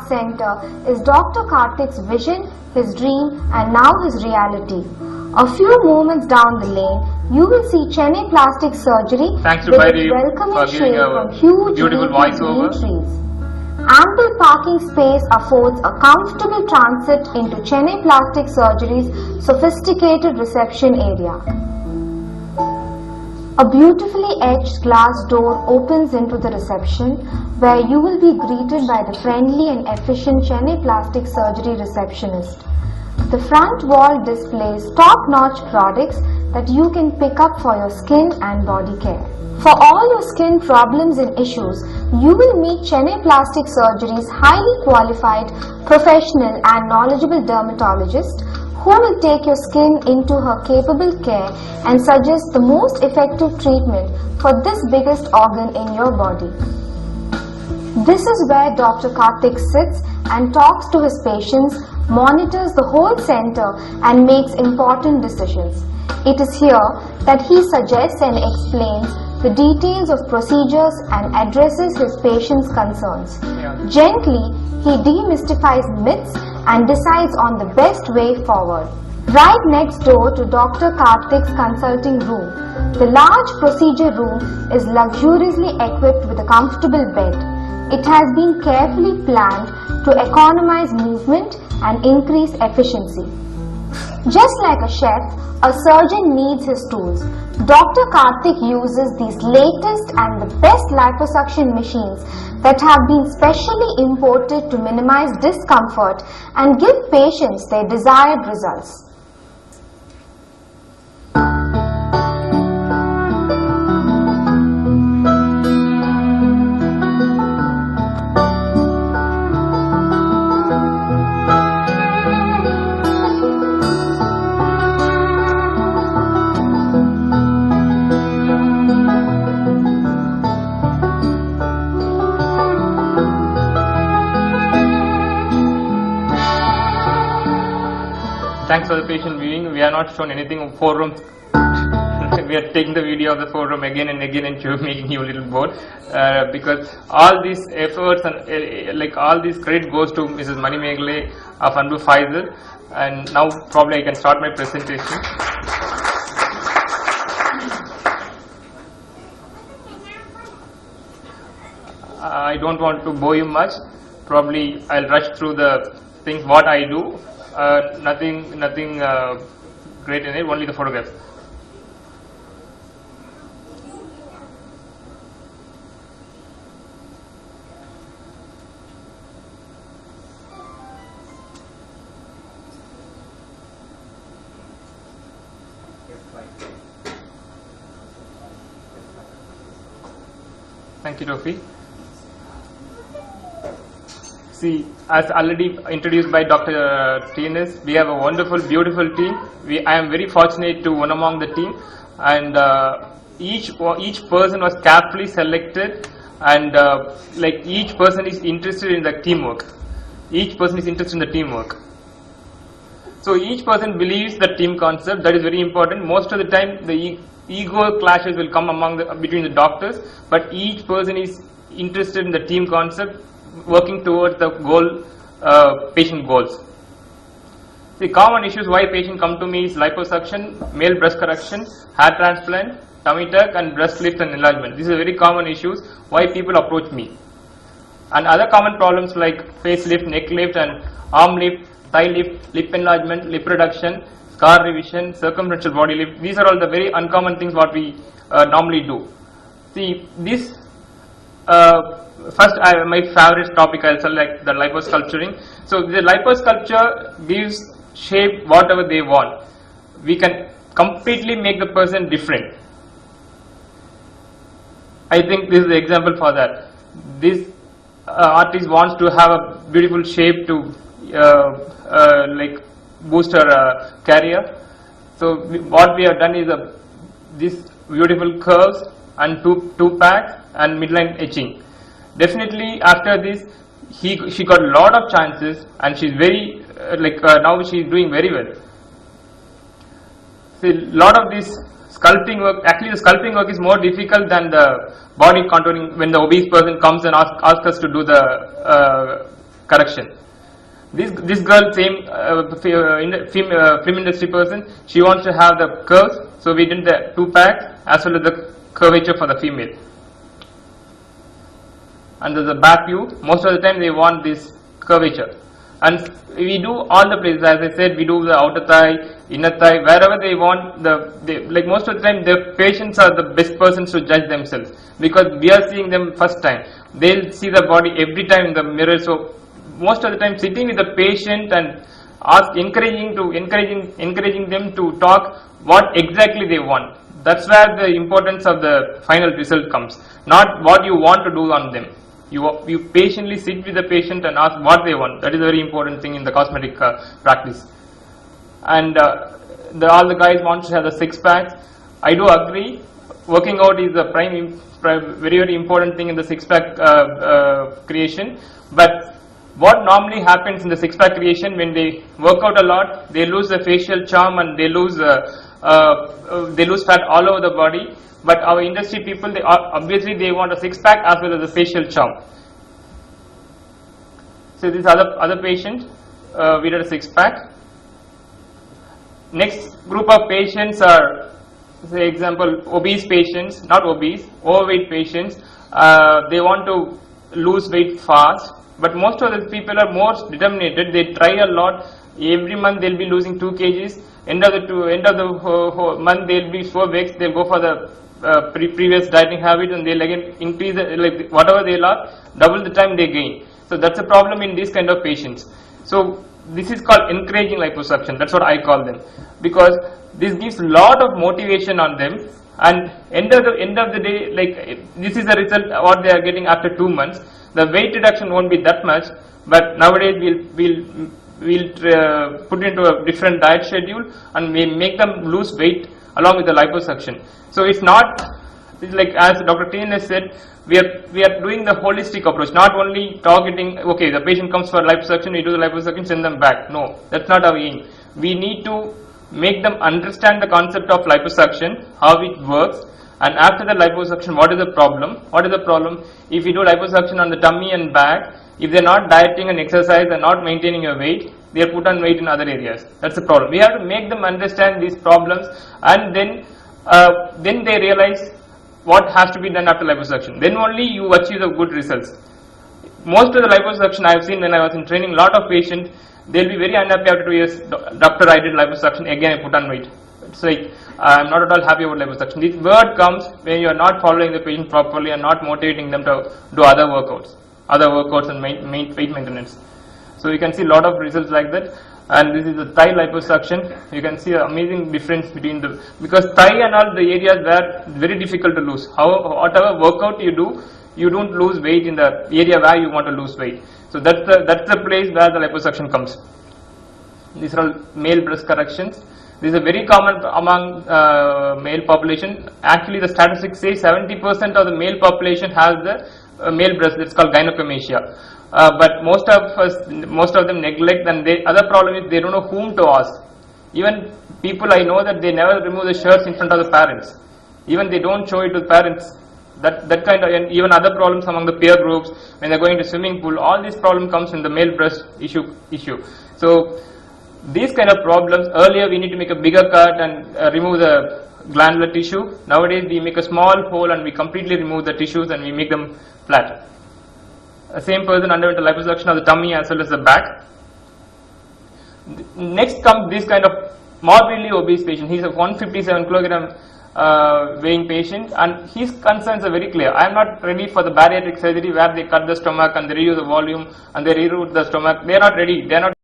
Heart Center is Dr. Karthik's vision, his dream, and now his reality. A few moments down the lane, you will see Chennai Plastic Surgery Thanks to with Bhairavi its welcoming for shade giving a from huge beautiful leafy voiceover. green trees. Ample parking space affords a comfortable transit into Chennai Plastic Surgery's sophisticated reception area. A beautifully etched glass door opens into the reception, where you will be greeted by the friendly and efficient Chennai Plastic Surgery receptionist. The front wall displays top-notch products that you can pick up for your skin and body care. For all your skin problems and issues, you will meet Chennai Plastic Surgery's highly qualified, professional and knowledgeable dermatologist who will take your skin into her capable care and suggest the most effective treatment for this biggest organ in your body. This is where Dr. Karthik sits and talks to his patients, monitors the whole center and makes important decisions. It is here that he suggests and explains the details of procedures and addresses his patients' concerns. Gently, he demystifies myths and decides on the best way forward. Right next door to Dr. Karthik's consulting room, the large procedure room is luxuriously equipped with a comfortable bed. It has been carefully planned to economize movement and increase efficiency. Just like a chef, a surgeon needs his tools. Dr. Karthik uses these latest and the best liposuction machines that have been specially imported to minimize discomfort and give patients their desired results. Thanks for the patient viewing. We are not shown anything of forum. We are taking the video of the forum again and again and making you a little bored because all these efforts and like all this credit goes to Mrs. Mani Meghale of Anbu Pfizer, and now probably I can start my presentation. I don't want to bore you much. Probably I'll rush through the things what I do. Nothing great in it, only the photograph. Thank you, Tofi. See, as already introduced by Dr. TNS, we have a wonderful, beautiful team. I am very fortunate to one among the team, and each person was carefully selected, and like each person is interested in the teamwork. Each person is interested in the teamwork. So each person believes the team concept. That is very important. Most of the time, the ego clashes will come between the doctors, but each person is interested in the team concept, working towards the goal, patient goals. The common issues why patient come to me is liposuction, male breast correction, hair transplant, tummy tuck, and breast lift and enlargement. These are very common issues why people approach me. And other common problems like face lift, neck lift, and arm lift, thigh lift, lip enlargement, lip reduction, scar revision, circumferential body lift. These are all the very uncommon things what we normally do. See, this first, my favorite topic I'll select the liposculpturing. So the liposculpture gives shape whatever they want. We can completely make the person different. I think this is the example for that. This artist wants to have a beautiful shape to like boost her career. So what we have done is this beautiful curves and two packs and midline etching. Definitely after this she got a lot of chances, and she's very now she's doing very well. See, a lot of this sculpting work, actually the sculpting work is more difficult than the body contouring when the obese person comes and asks us to do the correction. This girl, same film industry person, she wants to have the curves, so we did the 2-pack as well as the curvature for the female. And the back view, most of the time they want this curvature. And we do all the places, as I said, we do the outer thigh, inner thigh, wherever they want. Like most of the time, the patients are the best persons to judge themselves, because we are seeing them first time. They'll see the body every time in the mirror. So most of the time, sitting with the patient and encouraging them to talk what exactly they want. That's where the importance of the final result comes, not what you want to do on them. You patiently sit with the patient and ask what they want. That is a very important thing in the cosmetic practice. And all the guys want to have the 6-packs. I do agree. Working out is a very important thing in the 6-pack creation. But what normally happens in the 6-pack creation, when they work out a lot, they lose the facial charm and they lose fat all over the body. But our industry people, obviously they want a 6-pack as well as a facial charm. So this other patient, we did a 6-pack. Next group of patients are, say example, obese patients, not obese, overweight patients. They want to lose weight fast, but most of the people are more determined. They try a lot. Every month they'll be losing 2 kgs. End of the month they'll be so vexed. They'll go for the previous dieting habit, and they'll again increase like whatever they lost, double the time they gain. So that's a problem in these kind of patients. So this is called encouraging liposuction. That's what I call them, because this gives a lot of motivation on them. And end of the day, like this is the result what they are getting after 2 months. The weight reduction won't be that much, but nowadays we'll put into a different diet schedule and we make them lose weight along with the liposuction. So it's like as Dr. TNS said, we are doing the holistic approach, not only targeting, okay, the patient comes for liposuction, we do the liposuction, send them back. No, that's not our aim. We need to make them understand the concept of liposuction, how it works, and after the liposuction, what is the problem? What is the problem? If you do liposuction on the tummy and back, if they are not dieting and exercise and not maintaining your weight, they are put on weight in other areas. That's the problem. We have to make them understand these problems, and then they realize what has to be done after liposuction. Then only you achieve the good results. Most of the liposuction I have seen when I was in training, lot of patients, they'll be very unhappy after 2 years. Doctor, I did liposuction, again I put on weight. It's like, I'm not at all happy about liposuction. This word comes when you are not following the patient properly and not motivating them to do other workouts and weight maintenance. So you can see a lot of results like that. And this is the thigh liposuction. You can see an amazing difference between because thigh and all the areas were very difficult to lose. Whatever workout you do, you don't lose weight in the area where you want to lose weight. So that's the place where the liposuction comes. These are all male breast corrections. This is very common among male population. Actually, the statistics say 70% of the male population has the male breast. That's called gynecomastia. But most of them neglect, and the other problem is they don't know whom to ask. Even people I know that they never remove the shirts in front of the parents. Even they don't show it to the parents. That kind of, and even other problems among the peer groups when they're going to swimming pool. All these problem comes in the male breast issue. So these kind of problems, earlier we need to make a bigger cut and remove the glandular tissue. Nowadays we make a small hole and we completely remove the tissues and we make them flat. The same person underwent a liposuction of the tummy as well as the back. Next comes this kind of morbidly obese patient. He's a 157 kilogram weighing patient, and his concerns are very clear. I am not ready for the bariatric surgery where they cut the stomach and they reduce the volume and they reroute the stomach. They are not ready. They are not